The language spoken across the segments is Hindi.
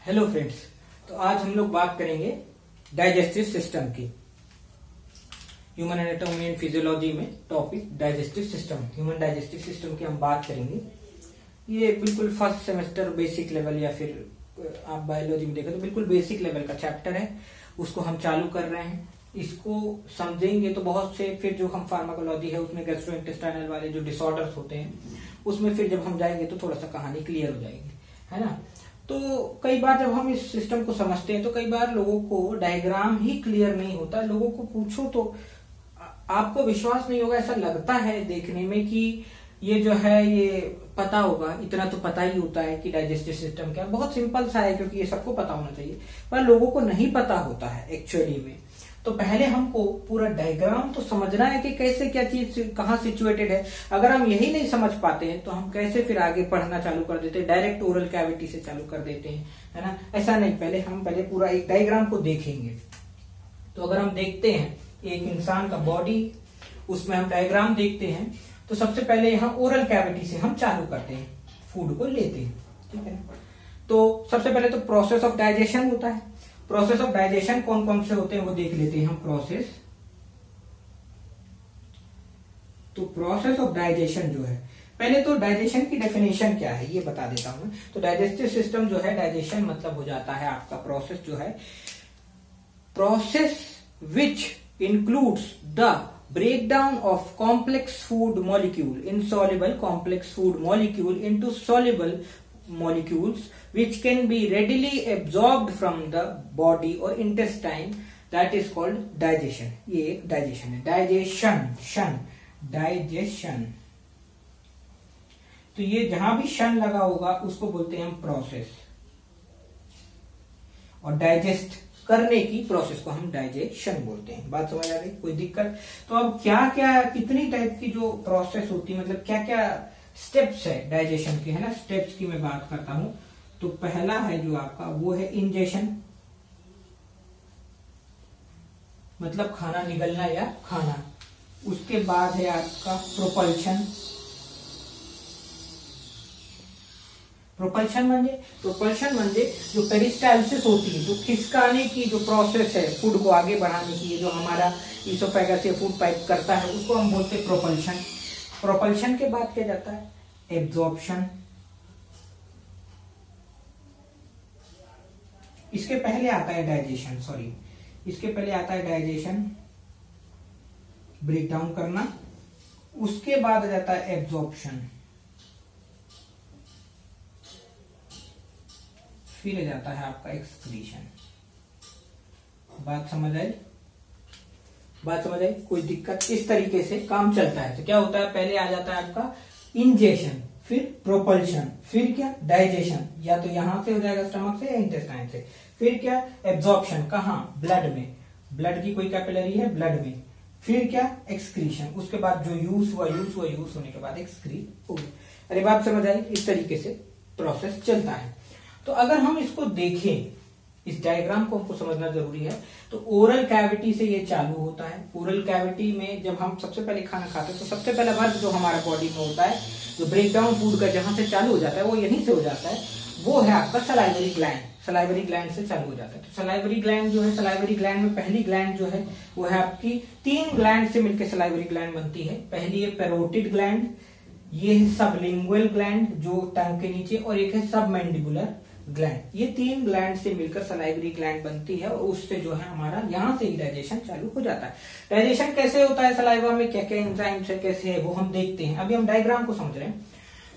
Hello friends. तो आज हम लोग बात करेंगे डाइजेस्टिव सिस्टम की। ह्यूमन एनाटॉमी एंड फिजियोलॉजी में topic digestive system, human digestive system की हम बात करेंगे। ये बिल्कुल फर्स्ट सेमेस्टर बेसिक लेवल या फिर आप बायोलॉजी में देखें तो बिल्कुल बेसिक लेवल का चैप्टर है, उसको हम चालू कर रहे हैं। इसको समझेंगे तो बहुत से फिर जो हम फार्माकोलॉजी है उसमें गैस्ट्रोइंटेस्टाइनल वाले जो डिसऑर्डर्स होते हैं उसमें फिर जब हम जाएंगे तो थोड़ा सा कहानी क्लियर हो जाएगी, है ना। तो कई बार जब हम इस सिस्टम को समझते हैं तो कई बार लोगों को डायग्राम ही क्लियर नहीं होता। लोगों को पूछो तो आपको विश्वास नहीं होगा, ऐसा लगता है देखने में कि ये जो है ये पता होगा, इतना तो पता ही होता है कि डाइजेस्टिव सिस्टम क्या, बहुत सिंपल सा है क्योंकि ये सबको पता होना चाहिए, पर लोगों को नहीं पता होता है एक्चुअली में। तो पहले हमको पूरा डायग्राम तो समझना है कि कैसे क्या चीज कहाँ सिचुएटेड है। अगर हम यही नहीं समझ पाते हैं तो हम कैसे फिर आगे पढ़ना चालू कर देते हैं, डायरेक्ट ओरल कैविटी से चालू कर देते हैं, है ना। ऐसा नहीं, पहले पूरा एक डायग्राम को देखेंगे। तो अगर हम देखते हैं एक इंसान का बॉडी, उसमें हम डायग्राम देखते हैं तो सबसे पहले यहाँ ओरल कैविटी से हम चालू करते हैं, फूड को लेते हैं, ठीक है। तो सबसे पहले तो प्रोसेस ऑफ डाइजेशन होता है। प्रोसेस ऑफ डाइजेशन कौन कौन से होते हैं वो देख लेते हैं हम प्रोसेस। तो प्रोसेस ऑफ डाइजेशन जो है, पहले तो डाइजेशन की डेफिनेशन क्या है ये बता देता हूं। तो डाइजेस्टिव सिस्टम जो है, डाइजेशन मतलब हो जाता है आपका प्रोसेस जो है, process which includes the breakdown of complex food molecule, insoluble complex food molecule into soluble molecules which can be readily absorbed from the body or intestine, that is called digestion। ये एक डाइजेशन है, डाइजेशन। तो ये जहां भी शन लगा होगा उसको बोलते हैं हम प्रोसेस, और डाइजेस्ट करने की प्रोसेस को हम डाइजेशन बोलते हैं। बात समझ आ गई, कोई दिक्कत? तो अब क्या क्या कितनी टाइप की जो प्रोसेस होती है, मतलब क्या क्या स्टेप्स है डाइजेशन के, है ना। स्टेप्स की मैं बात करता हूं तो पहला है जो आपका वो है इंजेशन, मतलब खाना निगलना या खाना। उसके बाद है आपका प्रोपल्शन। प्रोपल्शन म्हणजे जो पेरिस्टाल्सिस होती है, जो खिसकाने की जो प्रोसेस है फूड को आगे बढ़ाने की, जो हमारा ईसोफेगस या फूड पाइप करता है उसको हम बोलते हैं प्रोपल्शन। प्रोपल्शन के बाद क्या जाता है एब्जॉर्प्शन। इसके पहले आता है डाइजेशन, इसके पहले आता है डाइजेशन, ब्रेक डाउन करना। उसके बाद आ जाता है एब्जॉर्प्शन, फिर आ जाता है आपका एक्सक्रीशन। बात समझ आई? कोई दिक्कत? इस तरीके से काम चलता है। तो क्या होता है, पहले आ जाता है आपका इंजेशन, फिर प्रोपल्शन, फिर क्या डाइजेशन, या तो यहां से हो जाएगा स्टमक से या इंटेस्टाइन से, फिर क्या एब्जॉर्प्शन, कहां, ब्लड में, ब्लड की कोई कैपिलरी है ब्लड में, फिर क्या एक्सक्रीशन। उसके बाद जो यूज हुआ होने के बाद एक्सक्रीट हो गया। अरे बात समझ आई? इस तरीके से प्रोसेस चलता है। तो अगर हम इसको देखें, इस डायग्राम को हमको समझना जरूरी है। तो ओरल कैविटी से ये चालू होता है। ओरल कैविटी में जब हम सबसे पहले खाना खाते हैं तो सबसे पहला वर्क जो हमारा बॉडी में होता है, जो ब्रेकडाउन फूड का जहां से चालू हो जाता है वो यहीं से हो जाता है, वो है आपका सलाइवरी ग्लैंड। सलाइवरी ग्लैंड से चालू हो जाता है। तो सलाइवरी ग्लैंड जो है, सलाइवरी ग्लैंड में पहली ग्लैंड जो है वो है आपकी 3 ग्लैंड से मिलकर सलाइवरी ग्लैंड बनती है। पहली है पैरोटिड ग्लैंड, ये है सबलिंगुअल ग्लैंड जो टंग के नीचे, और एक है सबमैंडिबुलर ग्लैंड। ये 3 ग्लैंड से मिलकर सलाइवरी ग्लैंड बनती है, और उससे जो है हमारा यहां से ही डाइजेशन चालू हो जाता है। डाइजेशन कैसे होता है सलाइवा में, क्या क्या एंजाइम्स है, कैसे है वो हम देखते हैं। अभी हम डायग्राम को समझ रहे हैं।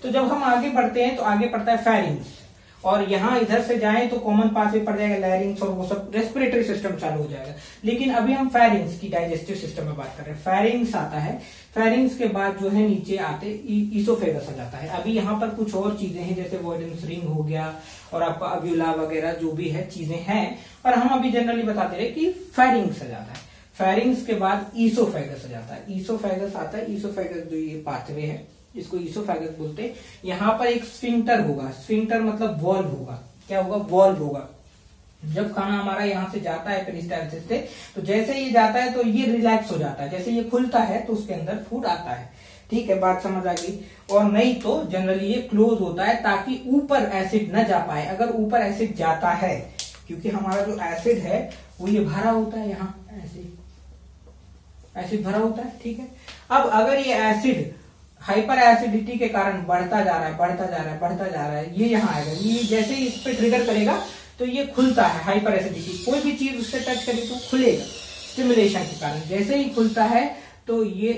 तो जब हम आगे बढ़ते हैं तो आगे पड़ता है फेरिंग्स, और यहां इधर से जाएं तो कॉमन पाथवे पड़ जाएगा लैरिंग्स, और वो सब रेस्पिरेटरी सिस्टम चालू हो जाएगा। लेकिन अभी हम फेरिंग्स की डाइजेस्टिव सिस्टम में बात कर रहे हैं। फेरिंग्स आता है, फेरिंग्स के बाद जो है नीचे आते ईसोफेगस आ जाता है। अभी यहाँ पर कुछ और चीजें हैं, जैसे वॉइडेंस रिंग हो गया और आपका अव्यूला वगैरह जो भी है चीजें हैं, पर हम अभी जनरली बताते रहे कि फेरिंग्स आ जाता है। फेरिंग्स के बाद ईसोफेगस आ जाता है। ईसोफेगस आता है, ईसोफेगस जो ये पाथवे है इसको ईसोफेगस बोलते हैं। यहाँ पर एक स्फिंक्टर होगा, स्फिंक्टर मतलब वॉल्व होगा। क्या होगा? वॉल्व होगा। जब खाना हमारा यहाँ से जाता है पेरिस्टाल्सिस से, तो जैसे ये जाता है तो ये रिलैक्स हो जाता है, जैसे ये खुलता है तो उसके अंदर फूड आता है। ठीक है, बात समझ आ गई। और नहीं तो जनरली ये क्लोज होता है ताकि ऊपर एसिड न जा पाए। अगर ऊपर एसिड जाता है, क्योंकि हमारा जो एसिड है वो ये भरा होता है, यहाँ एसिड भरा होता है, ठीक है। अब अगर ये एसिड हाइपर एसिडिटी के कारण बढ़ता जा रहा है, बढ़ता जा रहा है, बढ़ता जा रहा है, ये यहाँ आएगा, ये जैसे ही इस पे ट्रिगर करेगा तो ये खुलता है। हाइपर एसिडिटी, कोई भी चीज उससे टच करे तो खुलेगा स्टिमुलेशन के कारण। जैसे ही खुलता है तो ये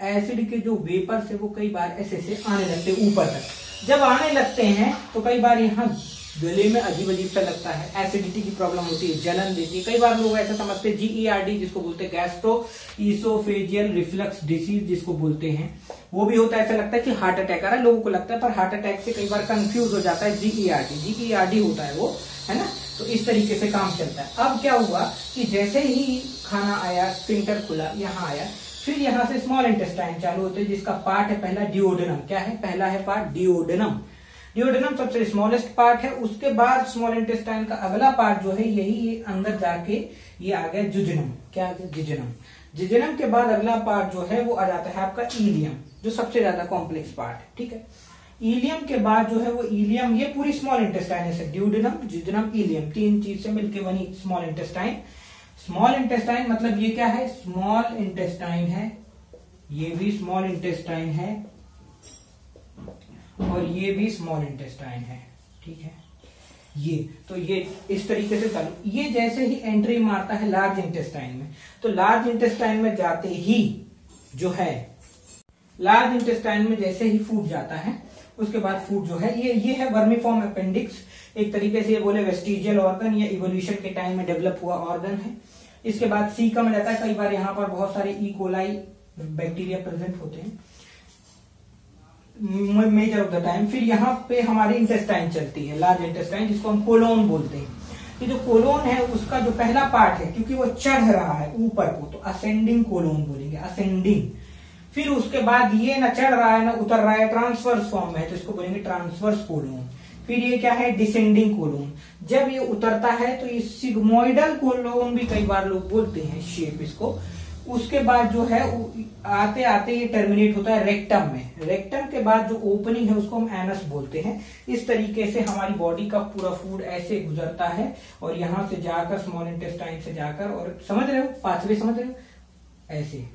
एसिड के जो वेपर्स है वो कई बार ऐसे आने लगते हैं ऊपर तक। जब आने लगते हैं तो कई बार यहाँ गले में अजीब अजीब सा लगता है, एसिडिटी की प्रॉब्लम होती है, जलन देती है। कई बार लोग ऐसा समझते हैं GERD जिसको बोलते हैं गैस्ट्रो ईसोफेजियल रिफ्लक्स डिसीज जिसको बोलते हैं, वो भी होता है। ऐसा लगता है कि हार्ट अटैक आ रहा है, लोगों को लगता है, पर हार्ट अटैक से कई बार कंफ्यूज हो जाता है। GERD होता है वो, है ना। तो इस तरीके से काम चलता है। अब क्या हुआ कि जैसे ही खाना आया, स्फिंक्टर खुला, यहाँ आया, फिर यहाँ से स्मॉल इंटेस्टाइन चालू होते हैं, जिसका पार्ट है पहला डिओडेनम। क्या है पहला है पार्ट? डिओडेनम। डिओडेनम सबसे स्मॉलेस्ट पार्ट है। उसके बाद स्मॉल इंटेस्टाइन का अगला पार्ट जो है यही ये अंदर जाके ये आ गया जुजिनम। क्या आ गया? जिजिनम। जिजिनम के बाद अगला पार्ट जो है वो आ जाता है आपका इलियम, जो सबसे ज्यादा कॉम्प्लेक्स पार्ट है, ठीक है। इलियम के बाद जो है वो इलियम, ये पूरी स्मॉल इंटेस्टाइन है, डिओडेनम, जिजिनम, इलियम, तीन चीज से मिलकर बनी स्मॉल इंटेस्टाइन। स्मॉल इंटेस्टाइन मतलब ये क्या है? स्मॉल इंटेस्टाइन है, ये भी स्मॉल इंटेस्टाइन है और ये भी स्मॉल इंटेस्टाइन है, ठीक है। ये तो ये इस तरीके से चालू। ये जैसे ही एंट्री मारता है लार्ज इंटेस्टाइन में, तो लार्ज इंटेस्टाइन में जाते ही जो है, लार्ज इंटेस्टाइन में जैसे ही फूड जाता है, उसके बाद फूड जो है ये है वर्मीफॉर्म अपेंडिक्स। एक तरीके से ये बोले वेस्टिजियल ऑर्गन या इवोल्यूशन के टाइम में डेवलप हुआ ऑर्गन है। इसके बाद सीकम में रहता है। कई बार यहाँ पर बहुत सारे ई कोलाई बैक्टीरिया प्रेजेंट होते हैं मेजर ऑफ द टाइम। फिर यहाँ पे हमारी इंटेस्टाइन चलती है, लार्ज इंटेस्टाइन, जिसको हम कोलोन बोलते हैं। ये जो कोलोन है उसका जो पहला पार्ट है, क्योंकि वो चढ़ रहा है ऊपर को, तो असेंडिंग कोलोन बोलेंगे, असेंडिंग। फिर उसके बाद ये ना चढ़ रहा है ना उतर रहा है, ट्रांसवर्स फॉर्म में है, तो इसको बोलेंगे ट्रांसवर्स कोलोन। फिर ये क्या है? Descending colon. जब ये उतरता है तो ये सिग्मोइडल कोलोन भी कई बार लोग बोलते हैं शेप इसको। उसके बाद जो है आते आते ये टर्मिनेट होता है रेक्टम में। रेक्टम के बाद जो ओपनिंग है उसको हम एनस बोलते हैं। इस तरीके से हमारी बॉडी का पूरा फूड ऐसे गुजरता है और यहां से जाकर स्मॉल इंटेस्टाइन से जाकर, और समझ रहे हो पाथवे, समझ रहे हो? ऐसे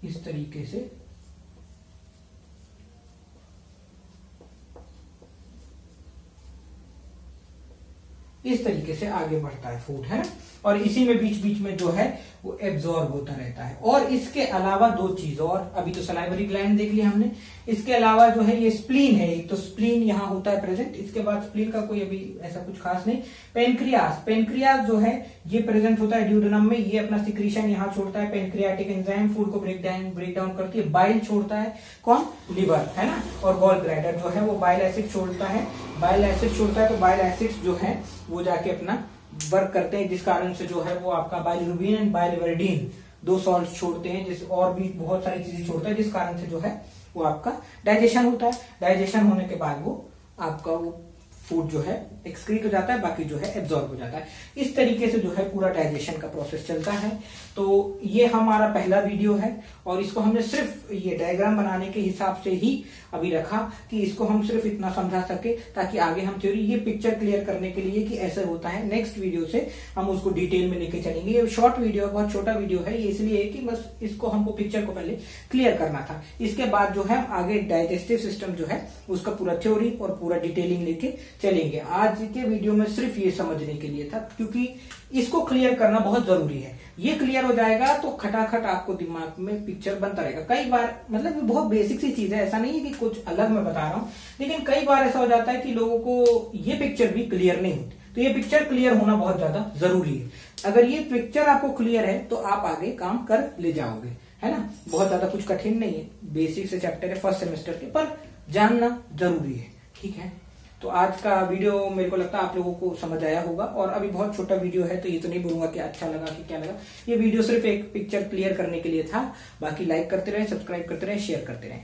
इस तरीके से आगे बढ़ता है फूड, है ना। और इसी में बीच बीच में जो है वो एब्जॉर्ब होता रहता है। और इसके अलावा दो चीज और, अभी तो सलाइवरी ग्लैंड देख लिया हमने, इसके अलावा जो है ये स्प्लीन है। एक तो स्प्लीन यहाँ होता है प्रेजेंट, इसके बाद स्प्लीन का कोई अभी ऐसा कुछ खास नहीं। पेनक्रियास, पेनक्रियास जो है ये प्रेजेंट होता है ड्यूडेनम में। ये अपना सिक्रीशन यहाँ छोड़ता है, पेनक्रियाटिक एंजाइम फूड को ब्रेक डाउन करती है। बाइल छोड़ता है कौन? लिवर, है ना। और गॉल ब्लैडर जो है वो बाइल एसिड छोड़ता है, बाइल एसिड छोड़ता है। तो बाइल एसिड्स जो है वो जाके अपना वर्क करते हैं, जिस कारण से जो है वो आपका बाइलिरुबिन एंड बाइलिवर्डिन दो सॉल्ट छोड़ते हैं, जिस और भी बहुत सारी चीजें छोड़ता है, जिस कारण से जो है वो आपका डाइजेशन होता है। डाइजेशन होने के बाद वो आपका वो फूड जो है एक्सक्रीट हो जाता है, बाकी जो है एब्जॉर्ब हो जाता है। इस तरीके से जो है पूरा डाइजेशन का प्रोसेस चलता है। तो ये हमारा पहला वीडियो है और इसको हमने सिर्फ ये डायग्राम बनाने के हिसाब से ही अभी रखा कि इसको हम सिर्फ इतना समझा सके ताकि आगे हम थ्योरी ये पिक्चर क्लियर करने के लिए कि ऐसे होता है। नेक्स्ट वीडियो से हम उसको डिटेल में लेके चलेंगे। ये शॉर्ट वीडियो है, बहुत छोटा वीडियो है, ये इसलिए कि बस इसको हमको पिक्चर को पहले क्लियर करना था। इसके बाद जो है आगे डाइजेस्टिव सिस्टम जो है उसका पूरा थ्योरी और पूरा डिटेलिंग लेके चलेंगे। आज के वीडियो में सिर्फ ये समझने के लिए था, क्योंकि इसको क्लियर करना बहुत जरूरी है। ये क्लियर हो जाएगा तो खटाखट आपको दिमाग में पिक्चर बनता रहेगा। कई बार मतलब बहुत बेसिक सी चीज है, ऐसा नहीं है कि कुछ अलग मैं बता रहा हूं, लेकिन कई बार ऐसा हो जाता है कि लोगों को ये पिक्चर भी क्लियर नहीं होती। तो ये पिक्चर क्लियर होना बहुत ज्यादा जरूरी है। अगर ये पिक्चर आपको क्लियर है तो आप आगे काम कर ले जाओगे, है ना। बहुत ज्यादा कुछ कठिन नहीं है, बेसिक से चैप्टर है फर्स्ट सेमेस्टर के, पर जानना जरूरी है, ठीक है। तो आज का वीडियो मेरे को लगता है आप लोगों को समझ आया होगा। और अभी बहुत छोटा वीडियो है तो ये तो नहीं बोलूंगा कि अच्छा लगा कि क्या लगा। ये वीडियो सिर्फ एक पिक्चर क्लियर करने के लिए था। बाकी लाइक करते रहे, सब्सक्राइब करते रहे, शेयर करते रहे।